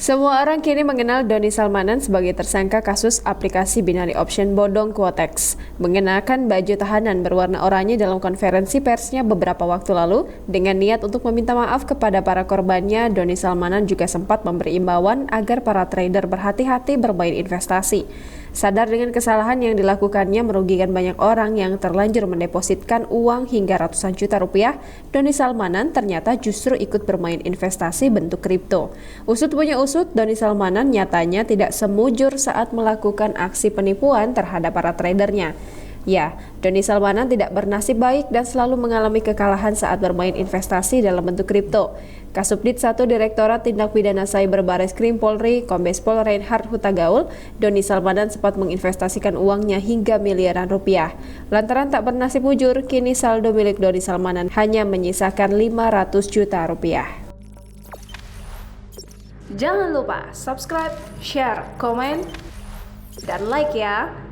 Semua orang kini mengenal Doni Salmanan sebagai tersangka kasus aplikasi binary option bodong Quotex. Mengenakan baju tahanan berwarna oranye dalam konferensi persnya beberapa waktu lalu, dengan niat untuk meminta maaf kepada para korbannya, Doni Salmanan juga sempat memberi imbauan agar para trader berhati-hati bermain investasi. Sadar dengan kesalahan yang dilakukannya merugikan banyak orang yang terlanjur mendepositkan uang hingga ratusan juta rupiah, Doni Salmanan ternyata justru ikut bermain investasi bentuk kripto. Usut punya usut, Doni Salmanan nyatanya tidak semujur saat melakukan aksi penipuan terhadap para tradernya. Ya, Doni Salmanan tidak bernasib baik dan selalu mengalami kekalahan saat bermain investasi dalam bentuk kripto. Kasubdit 1 Direktorat Tindak Pidana Cyber Bareskrim Polri, Kombes Pol Reinhard Hutagaul, Doni Salmanan sempat menginvestasikan uangnya hingga miliaran rupiah. Lantaran tak bernasib mujur, kini saldo milik Doni Salmanan hanya menyisakan 500 juta rupiah. Jangan lupa subscribe, share, komen, dan like ya!